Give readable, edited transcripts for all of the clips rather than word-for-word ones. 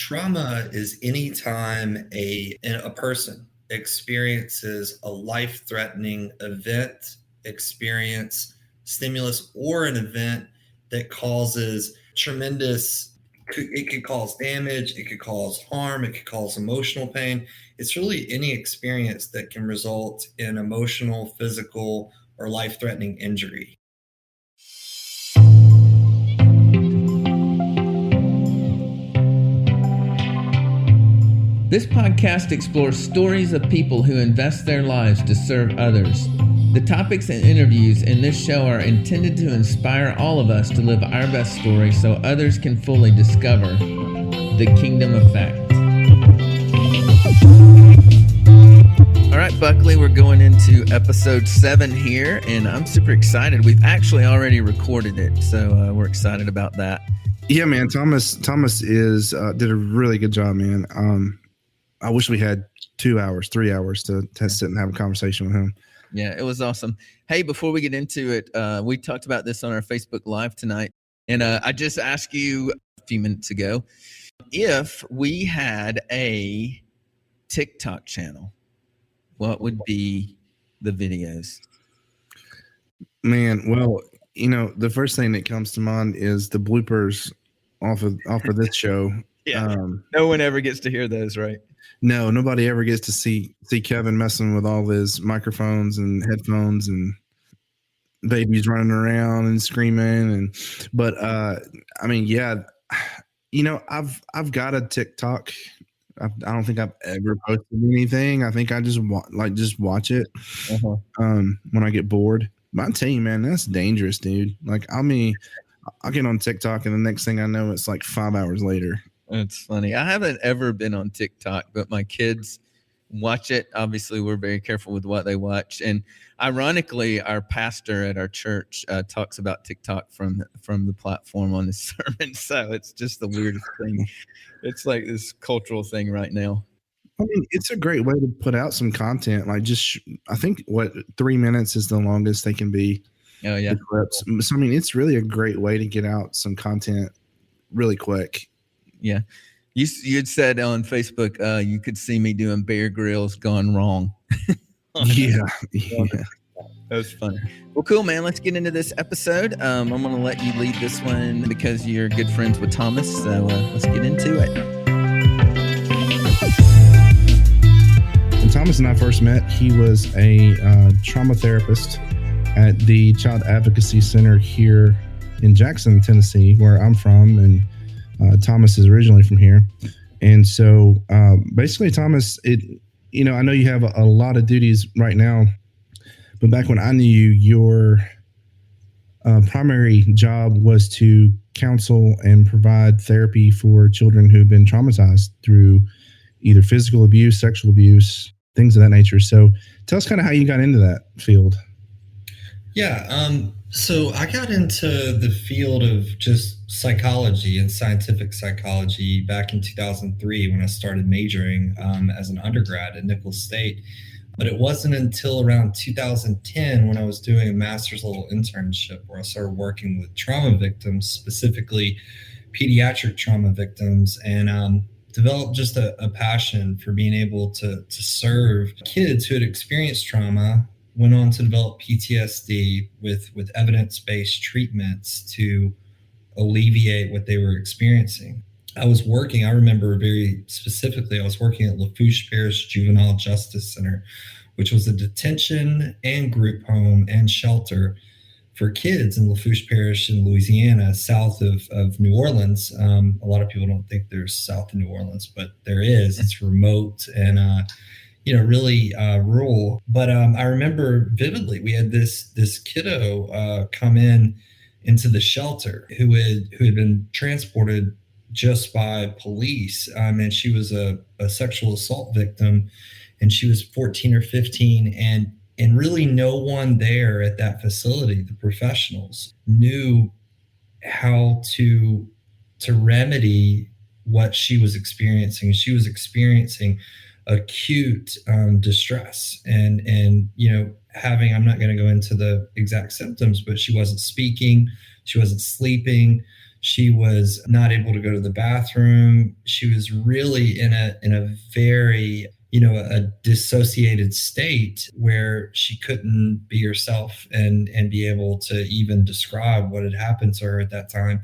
trauma is any time a person experiences a life-threatening event, experience, stimulus, or an event that causes tremendous, it could cause damage, it could cause harm, it could cause emotional pain. It's really any experience that can result in emotional, physical, or life-threatening injury. This podcast explores stories of people who invest their lives to serve others. The topics and interviews in this show are intended to inspire all of us to live our best story so others can fully discover the kingdom of fact. All right, Buckley, we're going into episode 7 here, and I'm super excited. We've actually already recorded it, so we're excited about that. Yeah, man. Thomas is did a really good job, man. I wish we had 2 hours, 3 hours to sit and have a conversation with him. Yeah, it was awesome. Hey, before we get into it, we talked about this on our Facebook Live tonight, and I just asked you a few minutes ago if we had a TikTok channel, what would be the videos? Man, well, the first thing that comes to mind is the bloopers off of this show. Yeah, no one ever gets to hear those, right? No, nobody ever gets to see Kevin messing with all his microphones and headphones and babies running around and screaming. But I mean, yeah, I've got a TikTok. I don't think I've ever posted anything. I think I just watch it when I get bored. But I tell you, man, that's dangerous, dude. Like, I mean, I'll get on TikTok and the next thing I know, it's like 5 hours later. It's funny. I haven't ever been on TikTok, but my kids watch it. Obviously, we're very careful with what they watch. And ironically, our pastor at our church talks about TikTok from the platform on his sermon. So it's just the weirdest thing. It's like this cultural thing right now. I mean, it's a great way to put out some content. Like, I think 3 minutes is the longest they can be. Oh, yeah. Clips. So, I mean, it's really a great way to get out some content really quick. Yeah. You'd said on Facebook, you could see me doing Bear Grylls gone wrong. Yeah. That was funny. Well, cool, man. Let's get into this episode. I'm going to let you lead this one because you're good friends with Thomas. So let's get into it. When Thomas and I first met, he was a trauma therapist at the Child Advocacy Center here in Jackson, Tennessee, where I'm from, and Thomas is originally from here. And so basically, Thomas, I know you have a lot of duties right now, but back when I knew you, your primary job was to counsel and provide therapy for children who've been traumatized through either physical abuse, sexual abuse, things of that nature. So tell us kind of how you got into that field. Yeah. So I got into the field of just psychology and scientific psychology back in 2003 when I started majoring as an undergrad at Nicholls State. But it wasn't until around 2010 when I was doing a master's level internship where I started working with trauma victims, specifically pediatric trauma victims, and developed just a passion for being able to serve kids who had experienced trauma, went on to develop PTSD with evidence-based treatments to alleviate what they were experiencing. I remember very specifically, I was working at Lafourche Parish Juvenile Justice Center, which was a detention and group home and shelter for kids in Lafourche Parish in Louisiana, south of New Orleans. A lot of people don't think there's south of New Orleans, but there is. It's remote and really rural. But I remember vividly, we had this kiddo come into the shelter who had been transported just by police. And she was a sexual assault victim, and she was 14 or 15. And really no one there at that facility, the professionals, knew how to remedy what she was experiencing. She was experiencing acute distress and having, I'm not going to go into the exact symptoms, but she wasn't speaking, she wasn't sleeping, She was not able to go to the bathroom. She was really in a very, a dissociated state where she couldn't be herself and be able to even describe what had happened to her at that time.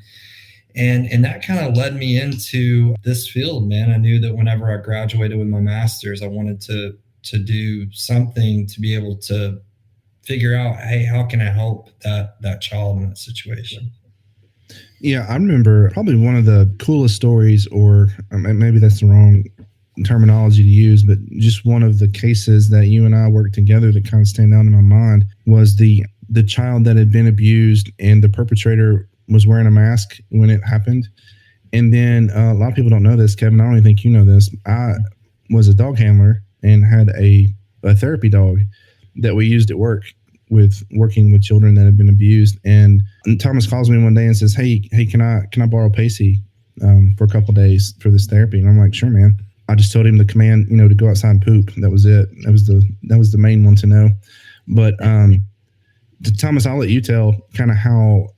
And that kind of led me into this field, man. I knew that whenever I graduated with my master's, I wanted to do something to be able to figure out, hey, how can I help that child in that situation? Yeah, I remember probably one of the coolest stories, or maybe that's the wrong terminology to use, but just one of the cases that you and I worked together that kind of stand out in my mind was the child that had been abused, and the perpetrator was wearing a mask when it happened. And then a lot of people don't know this, Kevin. I don't even think you know this. I was a dog handler and had a therapy dog that we used at work with working with children that have been abused. And Thomas calls me one day and says, Hey, can I borrow Pacey for a couple of days for this therapy? And I'm like, sure, man. I just told him the command, to go outside and poop. That was it. That was the main one to know. But Thomas, I'll let you tell kind of how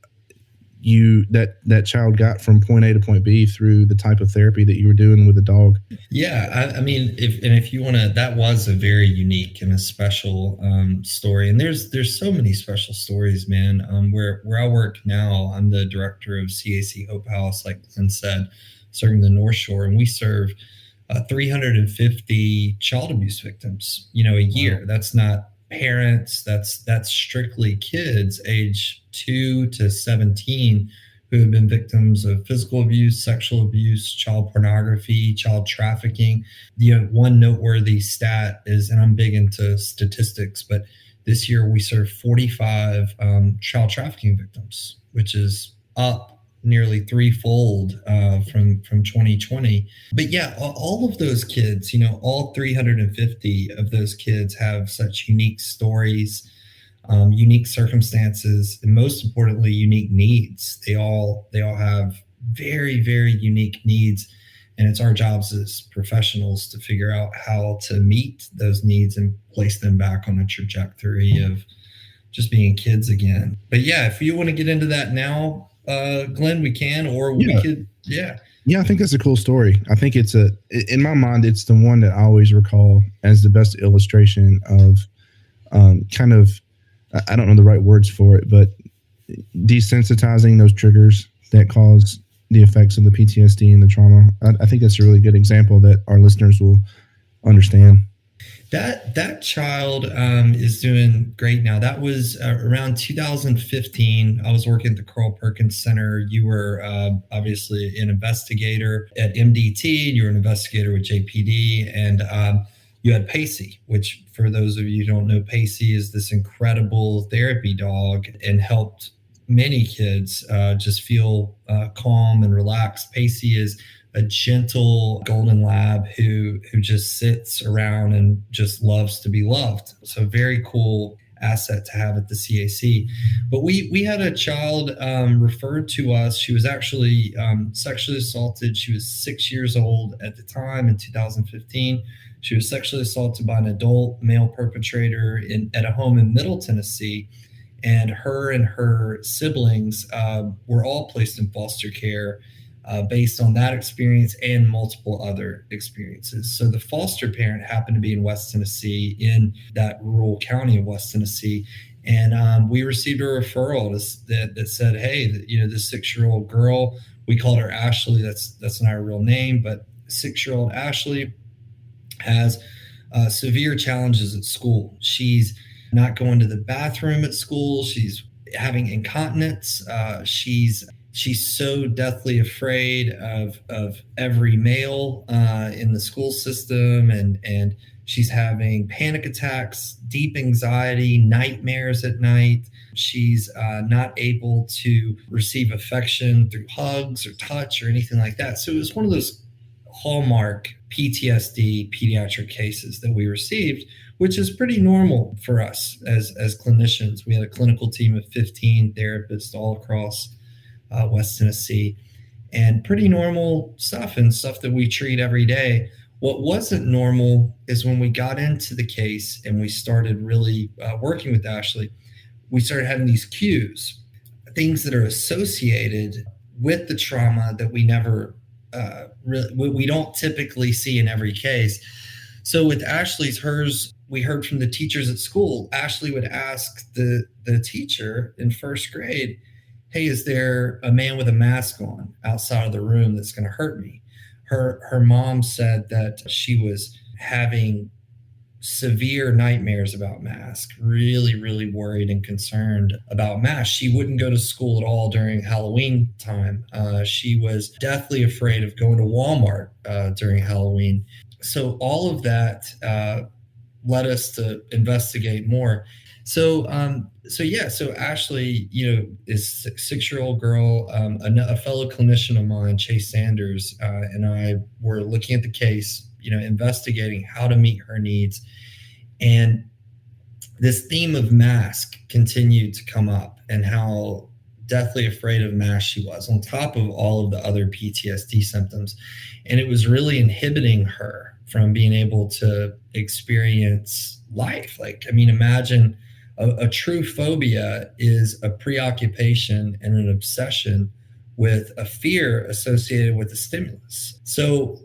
that child got from point A to point B through the type of therapy that you were doing with the dog. Yeah, I mean, if you want to, that was a very unique and a special story. And there's so many special stories, man. Where I work now, I'm the director of CAC Hope House, like Glenn said, serving the North Shore, and we serve 350 child abuse victims, a year. Wow. That's not parents. That's strictly kids age 2 to 17 who have been victims of physical abuse, sexual abuse, child pornography, child trafficking. One noteworthy stat is, and I'm big into statistics, but this year we served 45 child trafficking victims, which is up nearly threefold from 2020. But yeah, all of those kids, all 350 of those kids have such unique stories, unique circumstances, and most importantly, unique needs. They all have very, very unique needs. And it's our jobs as professionals to figure out how to meet those needs and place them back on a trajectory of just being kids again. But yeah, if you want to get into that now, Glenn, we can, or we could. Yeah. I think that's a cool story. I think in my mind, it's the one that I always recall as the best illustration of kind of, I don't know the right words for it, but desensitizing those triggers that cause the effects of the PTSD and the trauma. I think that's a really good example that our listeners will understand. That child is doing great now. That was around 2015. I was working at the Carl Perkins Center. You were obviously an investigator at MDT. You were an investigator with JPD, and you had Pacey, which for those of you who don't know, Pacey is this incredible therapy dog and helped many kids just feel calm and relaxed. Pacey is a gentle golden lab who just sits around and just loves to be loved. So very cool asset to have at the CAC. But we had a child referred to us. She was actually sexually assaulted. She was 6 years old at the time in 2015. She was sexually assaulted by an adult male perpetrator at a home in Middle Tennessee. And her siblings were all placed in foster care based on that experience and multiple other experiences. So the foster parent happened to be in West Tennessee, in that rural county of West Tennessee. And we received a referral that said, hey, this 6-year-old girl, we called her Ashley. That's not her real name, but 6-year-old Ashley has severe challenges at school. She's not going to the bathroom at school. She's having incontinence. She's so deathly afraid of every male in the school system, and she's having panic attacks, deep anxiety, nightmares at night. She's not able to receive affection through hugs or touch or anything like that. So it was one of those hallmark PTSD pediatric cases that we received, which is pretty normal for us as clinicians. We had a clinical team of 15 therapists all across West Tennessee, and pretty normal stuff and stuff that we treat every day. What wasn't normal is when we got into the case and we started really working with Ashley, we started having these cues, things that are associated with the trauma that we never we don't typically see in every case. So with Ashley's, hers, we heard from the teachers at school. Ashley would ask the teacher in first grade, "Hey, is there a man with a mask on outside of the room that's going to hurt me?" Her mom said that she was having severe nightmares about masks, really, really worried and concerned about masks. She wouldn't go to school at all during Halloween time. She was deathly afraid of going to Walmart during Halloween. So all of that led us to investigate more. So Ashley, is a 6-year-old girl. A fellow clinician of mine, Chase Sanders, and I were looking at the case, investigating how to meet her needs. And this theme of mask continued to come up, and how deathly afraid of masks she was, on top of all of the other PTSD symptoms. And it was really inhibiting her from being able to experience life. Imagine a true phobia is a preoccupation and an obsession with a fear associated with a stimulus. So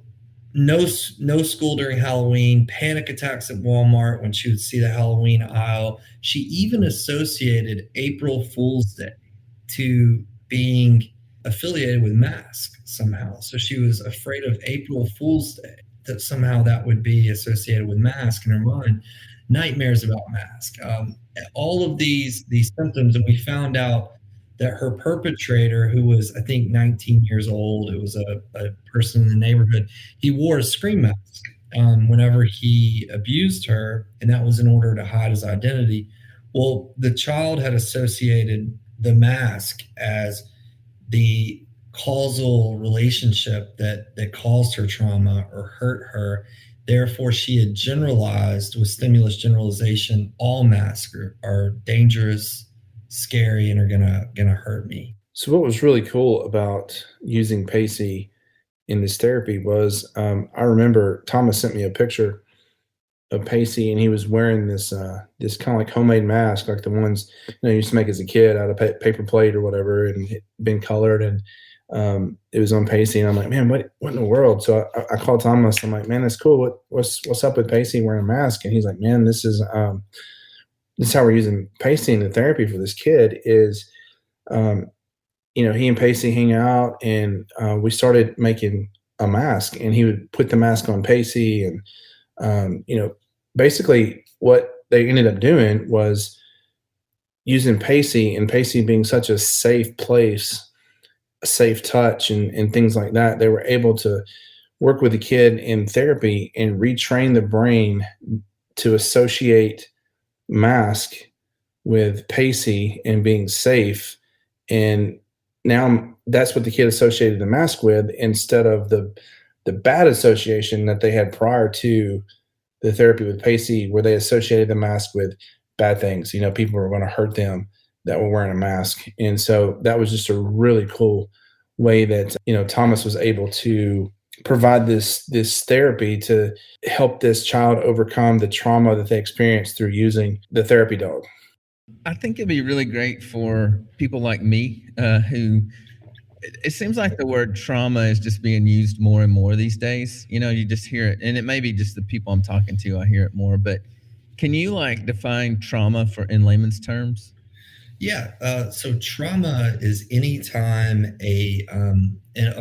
no school during Halloween, panic attacks at Walmart when she would see the Halloween aisle. She even associated April Fool's Day to being affiliated with masks somehow. So she was afraid of April Fool's Day, that somehow that would be associated with mask in her mind. Nightmares about mask. All of these symptoms, and we found out that her perpetrator, who was, I think, 19 years old, it was a person in the neighborhood, he wore a scream mask whenever he abused her, and that was in order to hide his identity. Well, the child had associated the mask as the causal relationship that caused her trauma or hurt her. Therefore, she had generalized with stimulus generalization, all masks are dangerous, scary, and are gonna hurt me. So what was really cool about using Pacey in this therapy was, I remember Thomas sent me a picture of Pacey, and he was wearing this this kind of like homemade mask, like the ones you used to make as a kid out of paper plate or whatever, and it been colored, and it was on Pacey, and I'm like, man, what in the world? So I called Thomas. I'm like, man, that's cool. What's up with Pacey wearing a mask? And he's like, man, this is how we're using Pacey in the therapy for this kid. Is he and Pacey hang out, and we started making a mask, and he would put the mask on Pacey, and basically what they ended up doing was using Pacey, and Pacey being such a safe place, a safe touch, and things like that. They were able to work with the kid in therapy and retrain the brain to associate mask with Pacey and being safe. And now that's what the kid associated the mask with, instead of the bad association that they had prior to the therapy with Pacey, where they associated the mask with bad things. People were going to hurt them that were wearing a mask. And so that was just a really cool way that, Thomas was able to provide this therapy to help this child overcome the trauma that they experienced through using the therapy dog. I think it'd be really great for people like me who it seems like the word trauma is just being used more and more these days. You just hear it, and it may be just the people I'm talking to, I hear it more, but can you define trauma in layman's terms? Yeah. So trauma is any time a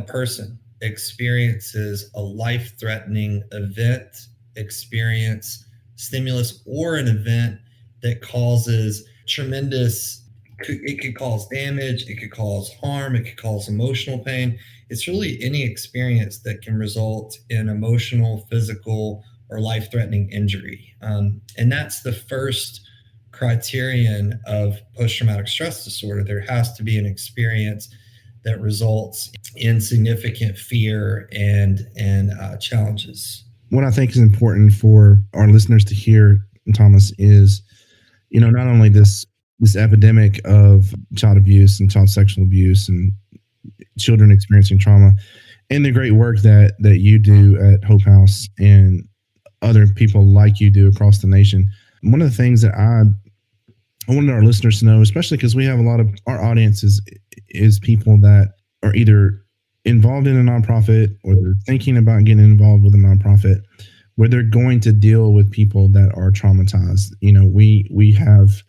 person experiences a life-threatening event, experience, stimulus, or an event that causes tremendous. It could cause damage, it could cause harm, it could cause emotional pain. It's really any experience that can result in emotional, physical, or life-threatening injury. And that's the first criterion of post-traumatic stress disorder. There has to be an experience that results in significant fear and challenges. What I think is important for our listeners to hear, Thomas, is, not only this epidemic of child abuse and child sexual abuse and children experiencing trauma, and the great work that you do at Hope House and other people like you do across the nation. One of the things that I wanted our listeners to know, especially because we have a lot of our audience is people that are either involved in a nonprofit or they're thinking about getting involved with a nonprofit where they're going to deal with people that are traumatized. We have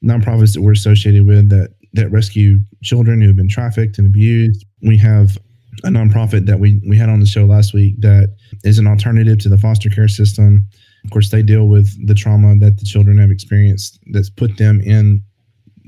nonprofits that we're associated with that rescue children who have been trafficked and abused. We have a nonprofit that we had on the show last week that is an alternative to the foster care system. Of course, they deal with the trauma that the children have experienced that's put them in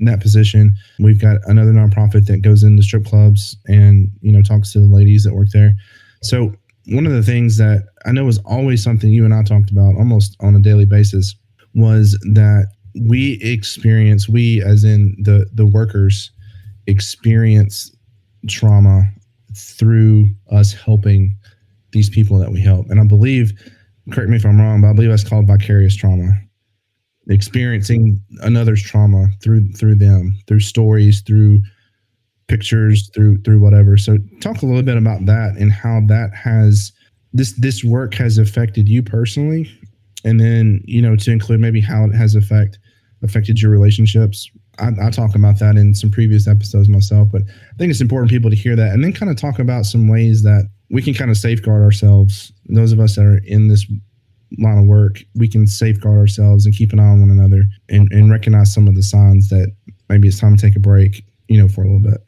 that position. We've got another nonprofit that goes into strip clubs and, talks to the ladies that work there. So one of the things that I know was always something you and I talked about almost on a daily basis was that we as in the workers, experience trauma through us helping these people that we help. And I believe, correct me if I'm wrong, but I believe that's called vicarious trauma. Experiencing another's trauma through them, through stories, through pictures, through whatever. So talk a little bit about that and how that has this work has affected you personally, and then to include maybe how it has affected your relationships. I talk about that in some previous episodes myself, but I think it's important for people to hear that, and then kind of talk about some ways that we can kind of safeguard ourselves. Those of us that are in this line of work, we can safeguard ourselves and keep an eye on one another and recognize some of the signs that maybe it's time to take a break, for a little bit.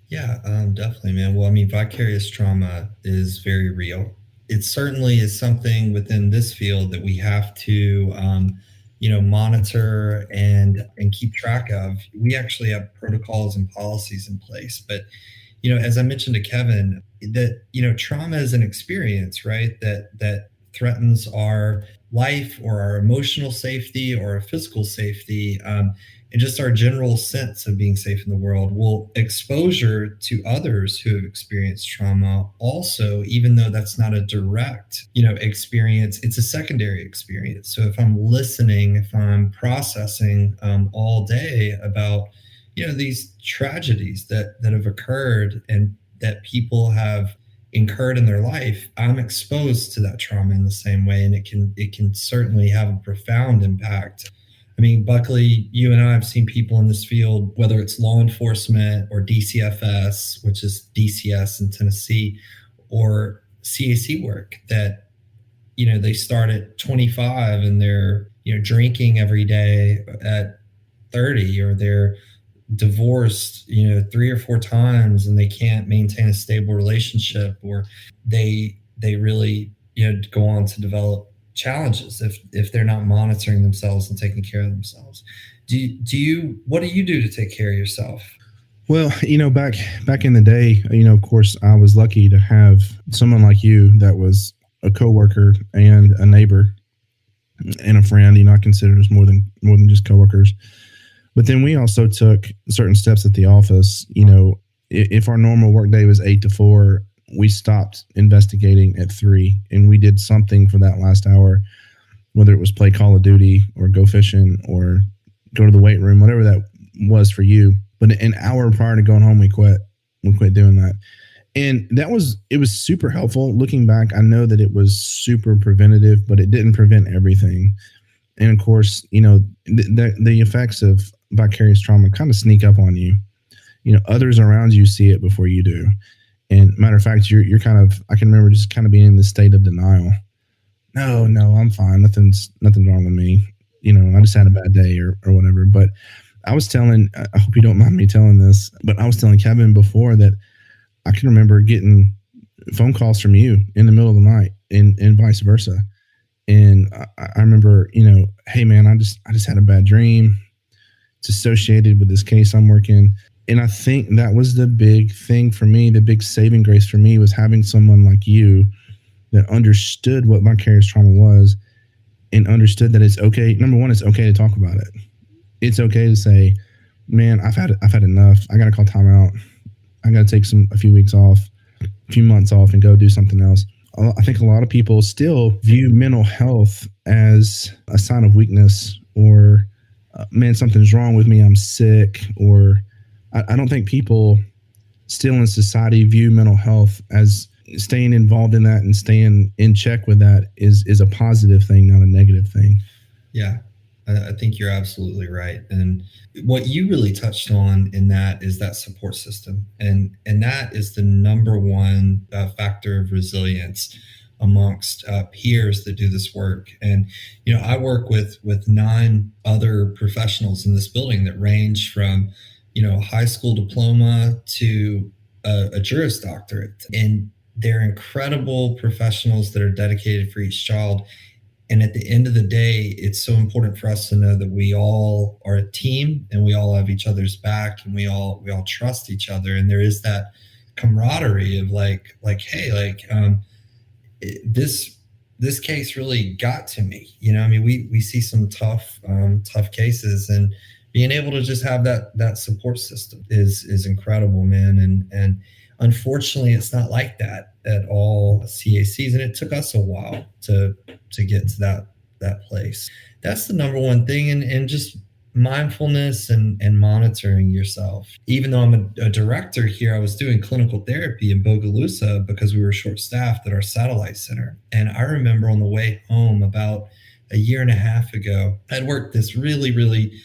Yeah, definitely, man. Well, I mean, vicarious trauma is very real. It certainly is something within this field that we have to, monitor and keep track of. We actually have protocols and policies in place. But, as I mentioned to Kevin, that, trauma is an experience, right? That threatens our life or our emotional safety or our physical safety, and just our general sense of being safe in the world. Well, exposure to others who have experienced trauma also, even though that's not a direct, experience, it's a secondary experience. So if I'm listening, if I'm processing all day about, these tragedies that have occurred and that people have incurred in their life, I'm exposed to that trauma in the same way, and it can certainly have a profound impact. I mean, Buckley, you and I have seen people in this field, whether it's law enforcement or DCFS, which is DCS in Tennessee, or CAC work, that they start at 25 and they're drinking every day at 30, or they're divorced 3 or 4 times and they can't maintain a stable relationship, or they really go on to develop challenges if they're not monitoring themselves and taking care of themselves. What do you do to take care of yourself? Well, back in the day, of course, I was lucky to have someone like you that was a coworker and a neighbor and a friend. I consider us more than just coworkers. But then we also took certain steps at the office. If our normal workday was 8 to 4, we stopped investigating at 3, and we did something for that last hour, whether it was play Call of Duty or go fishing or go to the weight room, whatever that was for you. But an hour prior to going home, we quit doing that. And it was super helpful. Looking back, I know that it was super preventative, but it didn't prevent everything. And of course, the effects of vicarious trauma kind of sneak up on you. Others around you see it before you do. And matter of fact, you're kind of, I can remember just kind of being in this state of denial. No, I'm fine. Nothing's wrong with me. I just had a bad day or whatever. But I hope you don't mind me telling this, but I was telling Kevin before that I can remember getting phone calls from you in the middle of the night and vice versa. And I remember, hey man, I just had a bad dream. It's associated with this case I'm working. And I think that was the big thing for me. The big saving grace for me was having someone like you that understood what vicarious trauma was and understood that it's okay. Number one, it's okay to talk about it. It's okay to say, man, I've had enough. I got to call time out. I got to take a few weeks off, a few months off and go do something else. I think a lot of people still view mental health as a sign of weakness, or man, something's wrong with me. I'm sick. Or I don't think people still in society view mental health as staying involved in that and staying in check with that is a positive thing, not a negative thing. Yeah. I think you're absolutely right. And what you really touched on in that is that support system, and that is the number one factor of resilience amongst peers that do this work. And I work with 9 other professionals in this building that range from high school diploma to a Juris Doctorate, and they're incredible professionals that are dedicated for each child. And at the end of the day, it's so important for us to know that we all are a team and we all have each other's back, and we all trust each other. And there is that camaraderie of hey, this case really got to me. I mean, we see some tough cases, and being able to just have that support system is incredible, man. And unfortunately, it's not like that at all CACs, and it took us a while to get to that place. That's the number one thing, and just mindfulness and monitoring yourself. Even though I'm a director here, I was doing clinical therapy in Bogalusa because we were short staffed at our satellite center. And I remember on the way home about a year and a half ago, I'd worked this really, really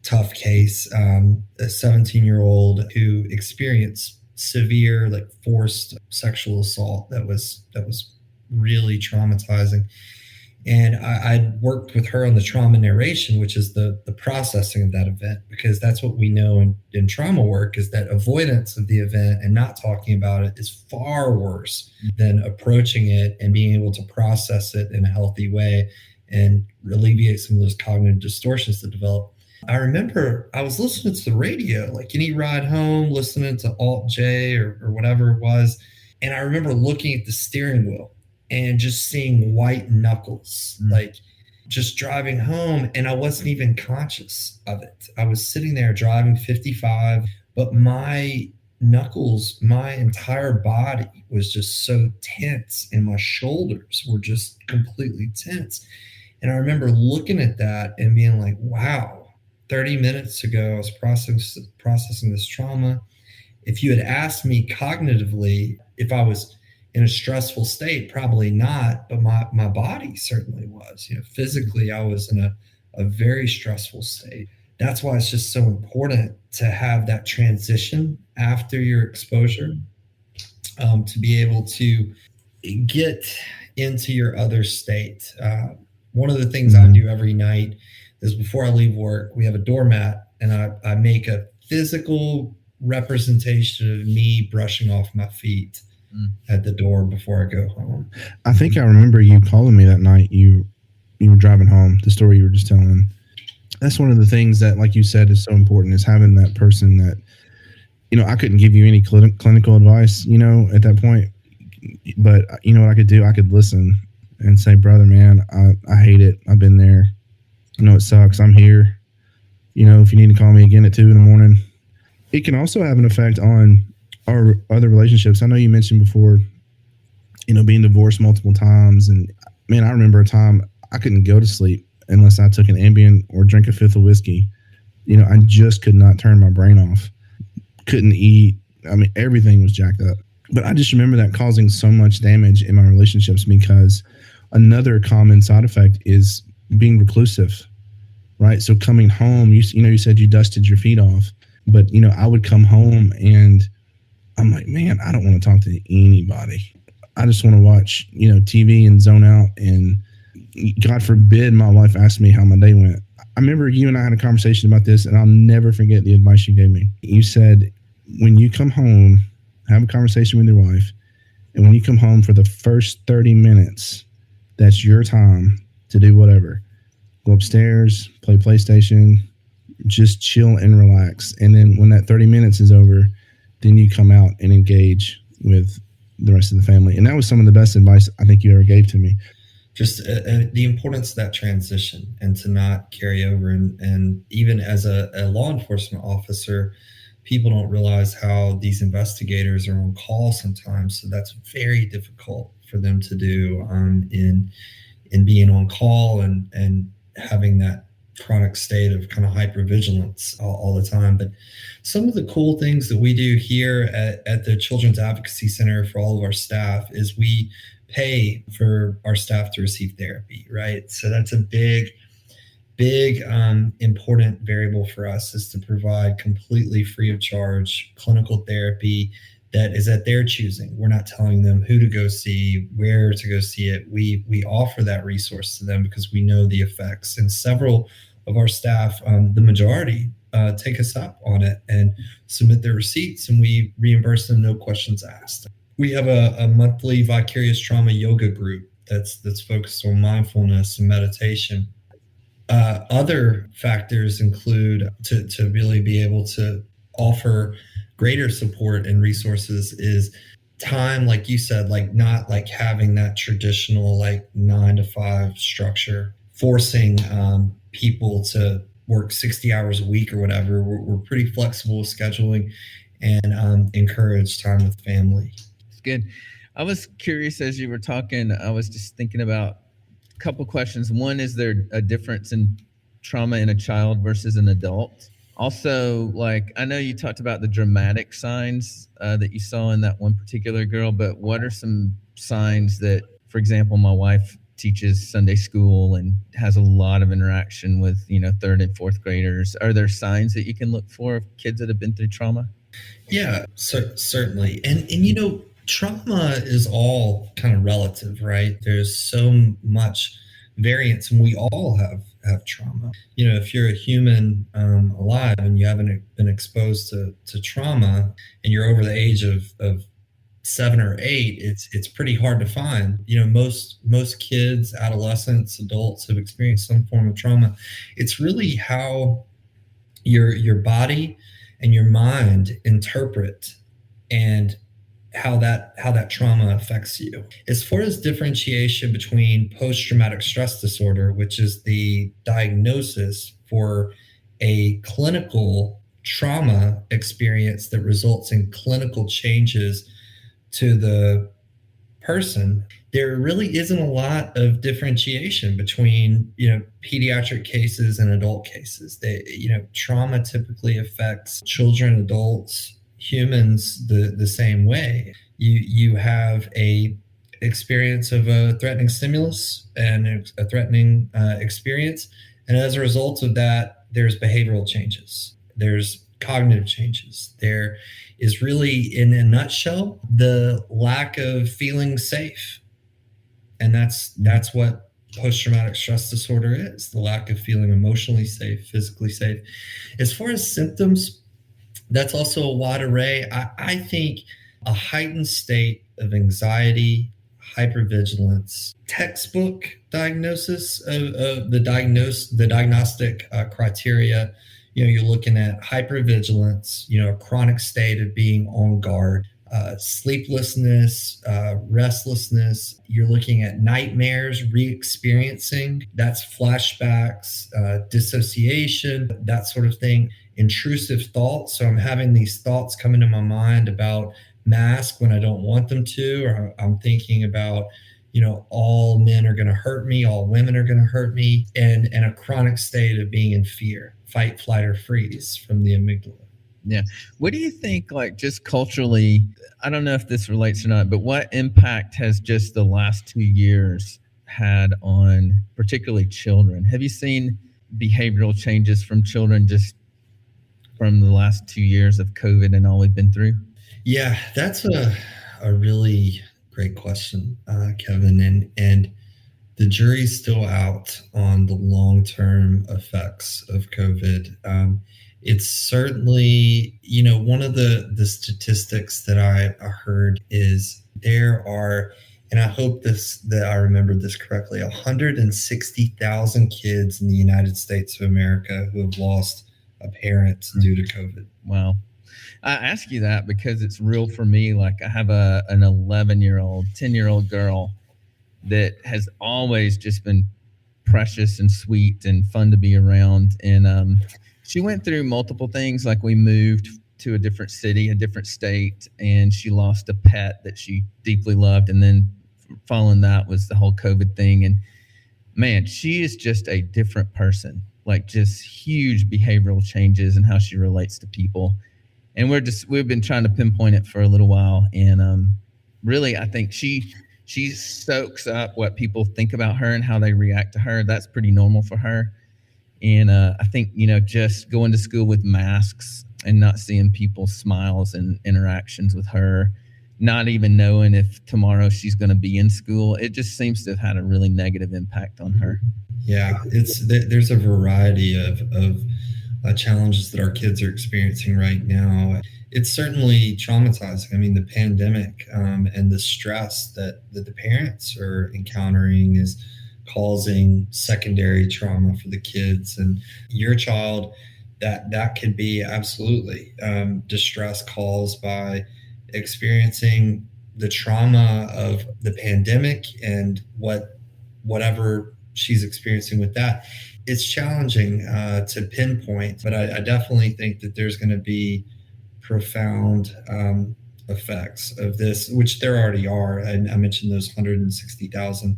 tough case, a 17-year-old who experienced severe, forced sexual assault that was really traumatizing. And I'd worked with her on the trauma narration, which is the processing of that event, because that's what we know in trauma work, is that avoidance of the event and not talking about it is far worse than approaching it and being able to process it in a healthy way and alleviate some of those cognitive distortions that develop. I remember I was listening to the radio, any ride home, listening to Alt J or whatever it was. And I remember looking at the steering wheel and just seeing white knuckles, just driving home. And I wasn't even conscious of it. I was sitting there driving 55, but my knuckles, my entire body was just so tense, and my shoulders were just completely tense. And I remember looking at that and being like, wow, 30 minutes ago, I was processing this trauma. If you had asked me cognitively if I was in a stressful state, probably not, but my body certainly was. Physically, I was in a very stressful state. That's why it's just so important to have that transition after your exposure, to be able to get into your other state. One of the things I do every night is, before I leave work, we have a doormat, and I make a physical representation of me brushing off my feet at the door before I go home. I think I remember you calling me that night. You were driving home, the story you were just telling. That's one of the things that, like you said, is so important, is having that person that, I couldn't give you any clinical advice, at that point. But you know what I could do? I could listen and say, brother, man, I hate it. I've been there. It sucks. I'm here. If you need to call me again at 2 a.m. It can also have an effect on our other relationships. I know you mentioned before, being divorced multiple times. And man, I remember a time I couldn't go to sleep unless I took an Ambien or drank a fifth of whiskey. I just could not turn my brain off. Couldn't eat. I mean, everything was jacked up. But I just remember that causing so much damage in my relationships, because another common side effect is being reclusive, right? So coming home, you said you dusted your feet off, but I would come home and I'm like, man, I don't want to talk to anybody. I just want to watch, TV and zone out. And God forbid my wife asked me how my day went. I remember you and I had a conversation about this, and I'll never forget the advice you gave me. You said, when you come home, have a conversation with your wife, and when you come home, for the first 30 minutes, that's your time to do whatever. Go upstairs, play PlayStation, just chill and relax. And then when that 30 minutes is over, then you come out and engage with the rest of the family. And that was some of the best advice I think you ever gave to me. Just the importance of that transition, and to not carry over. And even as a law enforcement officer, people don't realize how these investigators are on call sometimes. So that's very difficult for them to do, in being on call and having that chronic state of kind of hypervigilance all the time. But some of the cool things that we do here at the Children's Advocacy Center for all of our staff is we pay for our staff to receive therapy, right? So that's a big big important variable for us is to provide completely free of charge clinical therapy that is at their choosing. We're not telling them who to go see, where to go see it. We offer that resource to them because we know the effects. And several of our staff, the majority, take us up on it and submit their receipts, and we reimburse them, no questions asked. We have a monthly vicarious trauma yoga group that's focused on mindfulness and meditation. Other factors include to really be able to offer greater support and resources is time, like you said, like not like having that traditional like 9 to 5 structure, forcing people to work 60 hours a week or whatever. We're pretty flexible with scheduling and encourage time with family. It's good. I was curious as you were talking, I was just thinking about a couple questions. One, is there a difference in trauma in a child versus an adult? Also, like, I know you talked about the dramatic signs that you saw in that one particular girl, but what are some signs that, for example, my wife teaches Sunday school and has a lot of interaction with, third and fourth graders. Are there signs that you can look for of kids that have been through trauma? Yeah, certainly. And trauma is all kind of relative, right? There's so much variance, and we all have trauma. If you're a human alive and you haven't been exposed to trauma and you're over the age of 7 or 8, it's pretty hard to find. Most kids, adolescents, adults have experienced some form of trauma. It's really how your body and your mind interpret and how that trauma affects you. As far as differentiation between post-traumatic stress disorder, which is the diagnosis for a clinical trauma experience that results in clinical changes to the person, there really isn't a lot of differentiation between pediatric cases and adult cases. Trauma typically affects children, adults, humans the same way. You have a experience of a threatening stimulus and a threatening experience, and as a result of that, there's behavioral changes, there's cognitive changes. There is really, in a nutshell, the lack of feeling safe, and that's what post-traumatic stress disorder is: the lack of feeling emotionally safe, physically safe. As far as symptoms, that's also a wide array. I think a heightened state of anxiety, hypervigilance, textbook diagnosis of the diagnostic criteria. You're looking at hypervigilance, a chronic state of being on guard, sleeplessness, restlessness. You're looking at nightmares, re-experiencing. That's flashbacks, dissociation, that sort of thing. Intrusive thoughts. So I'm having these thoughts come into my mind about mask when I don't want them to, or I'm thinking about, all men are going to hurt me, all women are going to hurt me, and a chronic state of being in fear, fight, flight, or freeze from the amygdala. Yeah. What do you think, like, just culturally, I don't know if this relates or not, but what impact has just the last 2 years had on particularly children? Have you seen behavioral changes from children just from the last 2 years of COVID and all we've been through? Yeah, that's a really great question, Kevin. And the jury's still out on the long-term effects of COVID. It's certainly, one of the statistics that I heard is there are, and I hope that I remembered this correctly, 160,000 kids in the United States of America who have lost a parent due to COVID. Wow. I ask you that because it's real for me. Like, I have an 11-year-old, 10-year-old girl that has always just been precious and sweet and fun to be around. And she went through multiple things. Like, we moved to a different city, a different state, and she lost a pet that she deeply loved. And then following that was the whole COVID thing. And man, she is just a different person, like just huge behavioral changes in how she relates to people. And we've been trying to pinpoint it for a little while. And really, I think she soaks up what people think about her and how they react to her. That's pretty normal for her. And I think, just going to school with masks and not seeing people's smiles and interactions with her, not even knowing if tomorrow she's going to be in school, it just seems to have had a really negative impact on her. Yeah, there's a variety of challenges that our kids are experiencing right now. It's certainly traumatizing. I mean, the pandemic and the stress that the parents are encountering is causing secondary trauma for the kids. And your child, that could be absolutely distress caused by experiencing the trauma of the pandemic and whatever she's experiencing with that. It's challenging to pinpoint, but I definitely think that there's going to be profound effects of this, which there already are. And I mentioned those 160,000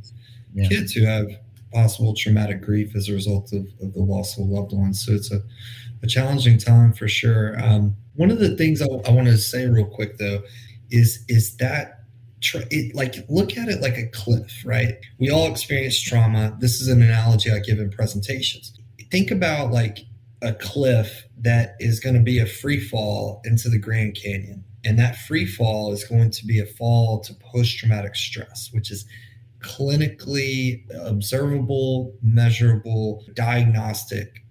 kids who have possible traumatic grief as a result of the loss of a loved one. So it's a challenging time for sure. One of the things I want to say real quick, though, is that look at it like a cliff, right? We all experience trauma. This is an analogy I give in presentations. Think about like a cliff that is going to be a free fall into the Grand Canyon. And that free fall is going to be a fall to post-traumatic stress, which is clinically observable, measurable, diagnostic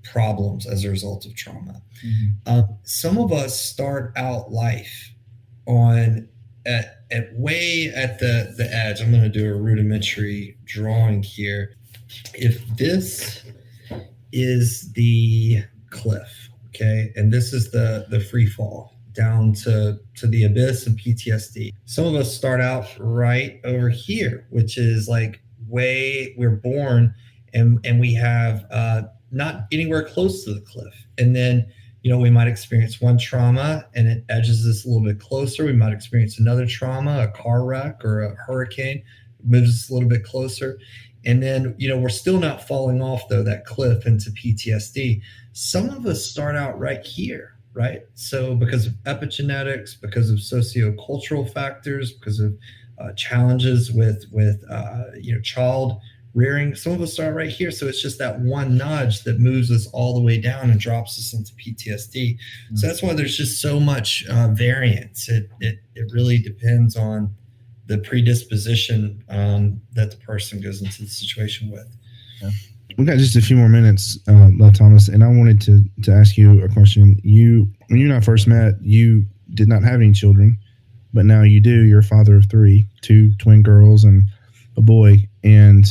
problems as a result of trauma. Some of us start out life way at the edge. I'm going to do a rudimentary drawing here. If this is the cliff, okay, and this is the free fall down to the abyss and PTSD. Some of us start out right over here, which is like we're born and we have not anywhere close to the cliff. And then we might experience one trauma and it edges us a little bit closer. We might experience another trauma, a car wreck or a hurricane, moves us a little bit closer. And then, we're still not falling off, though, that cliff into PTSD. Some of us start out right here, right? So because of epigenetics, because of sociocultural factors, because of challenges with child rearing, some of us start right here. So it's just that one nudge that moves us all the way down and drops us into PTSD. So that's why there's just so much variance. It really depends on the predisposition that the person goes into the situation with. Yeah. We got just a few more minutes left, Thomas, and I wanted to ask you a question. When you and I first met, you did not have any children, but now you do. You're a father of 3, 2 twin girls and a boy. And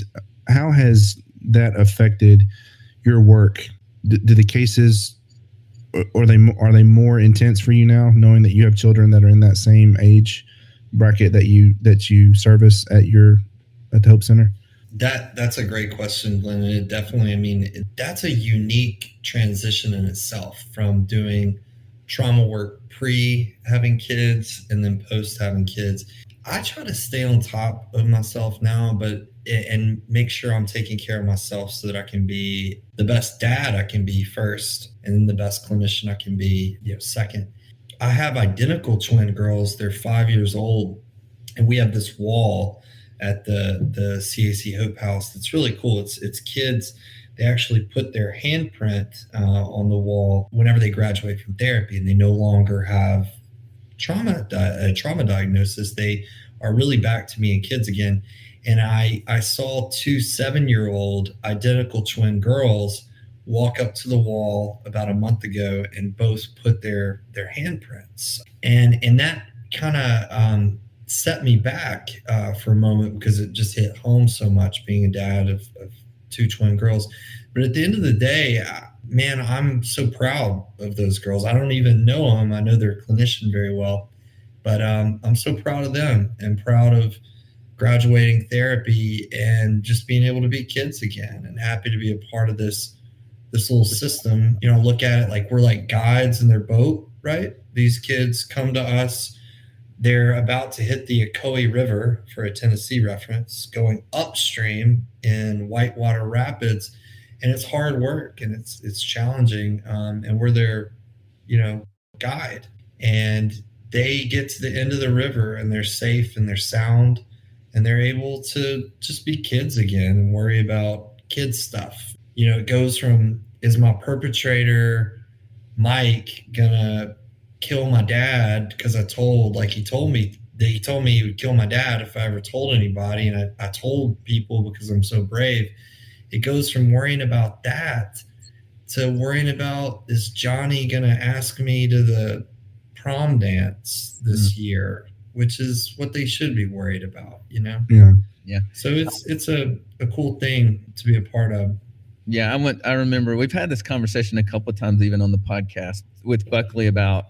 how has that affected your work? Do the cases, are they more intense for you now, knowing that you have children that are in that same age bracket that you service at the Hope Center? That's a great question, Glenn. And it definitely, that's a unique transition in itself from doing trauma work pre having kids and then post having kids. I try to stay on top of myself now, and make sure I'm taking care of myself so that I can be the best dad I can be first, and then the best clinician I can be, second. I have identical twin girls. They're 5 years old, and we have this wall at the CAC Hope House that's really cool. It's kids. They actually put their handprint on the wall whenever they graduate from therapy, and they no longer have trauma diagnosis. They are really back to being kids again. And I saw 2 7-year-old identical twin girls walk up to the wall about a month ago and both put their handprints. And that kind of set me back for a moment, because it just hit home so much, being a dad of 2 twin girls. But at the end of the day, man, I'm so proud of those girls. I don't even know them. I know their clinician very well, but I'm so proud of them and proud of graduating therapy and just being able to be kids again, and happy to be a part of this little system. Look at it like we're like guides in their boat, right? These kids come to us. They're about to hit the Ocoee River, for a Tennessee reference, going upstream in Whitewater Rapids. And it's hard work and it's challenging. And we're their, guide. And they get to the end of the river and they're safe and they're sound and they're able to just be kids again and worry about kids stuff. It goes from, is my perpetrator Mike gonna kill my dad because he told me he would kill my dad if I ever told anybody, and I told people because I'm so brave. It goes from worrying about that to worrying about, is Johnny gonna ask me to the prom dance this year, which is what they should be worried about, Yeah. So it's a cool thing to be a part of. Yeah, I remember we've had this conversation a couple of times, even on the podcast with Buckley, about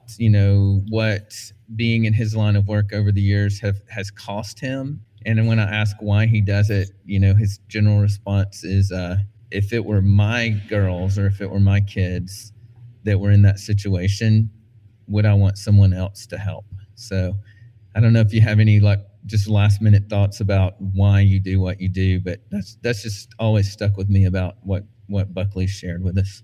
what being in his line of work over the years has cost him. And when I ask why he does it, his general response is, if it were my girls or if it were my kids that were in that situation, would I want someone else to help? So I don't know if you have any just last minute thoughts about why you do what you do, but that's just always stuck with me about what Buckley shared with us.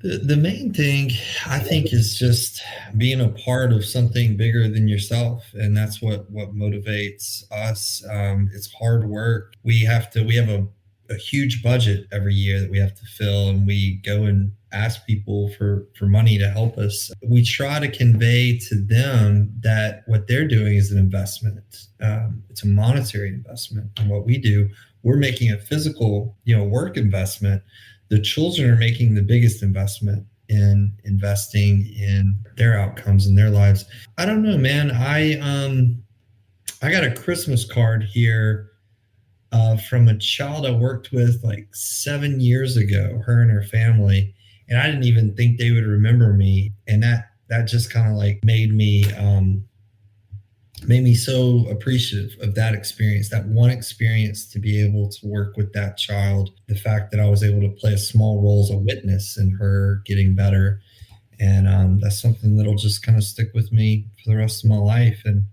The main thing, I think, is just being a part of something bigger than yourself, and that's what motivates us. It's hard work. We have a huge budget every year that we have to fill, and we go and ask people for money to help us. We try to convey to them that what they're doing is an investment. It's a monetary investment in what we do. We're making a physical, work investment. The children are making the biggest investment in investing in their outcomes and their lives. I don't know, man. I got a Christmas card here from a child I worked with 7 years ago, her and her family, and I didn't even think they would remember me. And that just kind of made me so appreciative of that experience, that one experience, to be able to work with that child. The fact that I was able to play a small role as a witness in her getting better. And that's something that'll just kind of stick with me for the rest of my life. And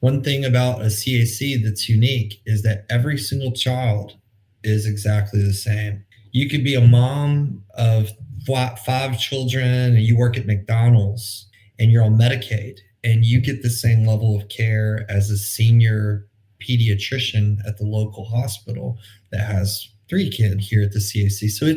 one thing about a CAC that's unique is that every single child is exactly the same. You could be a mom of 5 children and you work at McDonald's and you're on Medicaid, and you get the same level of care as a senior pediatrician at the local hospital that has 3 kids here at the CAC. So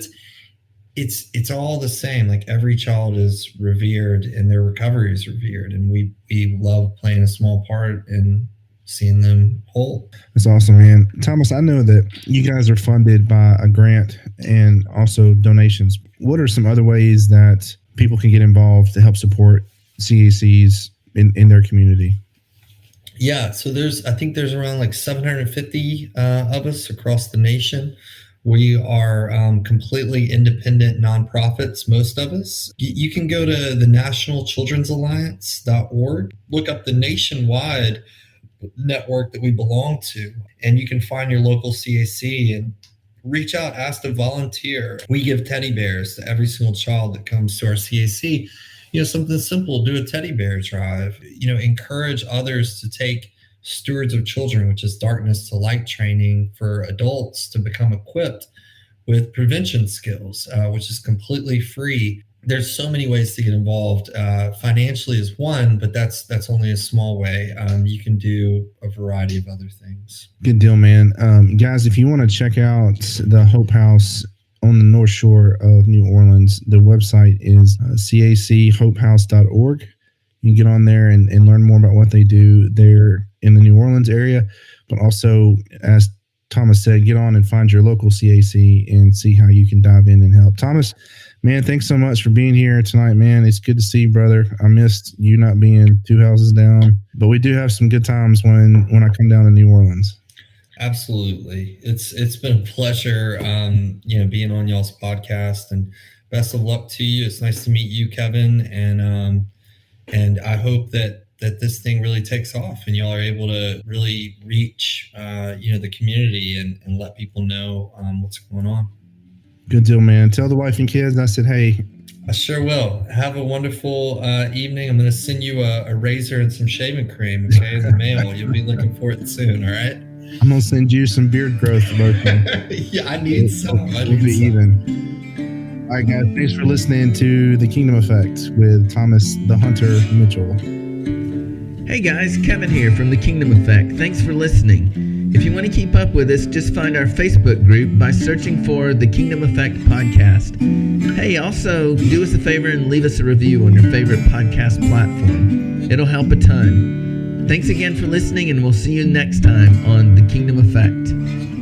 it's all the same. Every child is revered and their recovery is revered, and we love playing a small part in seeing them whole. That's awesome, man. Thomas, I know that you guys are funded by a grant and also donations. What are some other ways that people can get involved to help support CACs in their community? Yeah, so I think there's around 750 of us across the nation. We are completely independent nonprofits, most of us. You can go to the nationalchildren'salliance.org, look up the nationwide network that we belong to, and you can find your local CAC and reach out, ask to volunteer. We give teddy bears to every single child that comes to our CAC. Something simple, do a teddy bear drive, encourage others to take Stewards of Children, which is darkness to light training for adults to become equipped with prevention skills, which is completely free. There's so many ways to get involved. Financially is one, but that's only a small way. You can do a variety of other things. Good deal, man. Guys, if you want to check out the Hope House on the North Shore of New Orleans, the website is cachhopehouse.org. You can get on there and learn more about what they do there in the New Orleans area. But also, as Thomas said, get on and find your local CAC and see how you can dive in and help. Thomas, man, thanks so much for being here tonight, man. It's good to see you, brother. I missed you not being 2 houses down, but we do have some good times when I come down to New Orleans. Absolutely. It's been a pleasure, being on y'all's podcast, and best of luck to you. It's nice to meet you, Kevin. And I hope that this thing really takes off and y'all are able to really reach, the community and let people know what's going on. Good deal, man. Tell the wife and kids I said, hey. I sure will. Have a wonderful evening. I'm going to send you a razor and some shaving cream, okay, in the mail. You'll be looking for it soon, all right? I'm going to send you some beard growth lotion. Yeah, I need some. We'll be even. All right, guys. Thanks for listening to The Kingdom Effect with Thomas the Hunter Mitchell. Hey, guys. Kevin here from The Kingdom Effect. Thanks for listening. If you want to keep up with us, just find our Facebook group by searching for the Kingdom Effect Podcast. Hey, also do us a favor and leave us a review on your favorite podcast platform. It'll help a ton. Thanks again for listening, and we'll see you next time on the Kingdom Effect.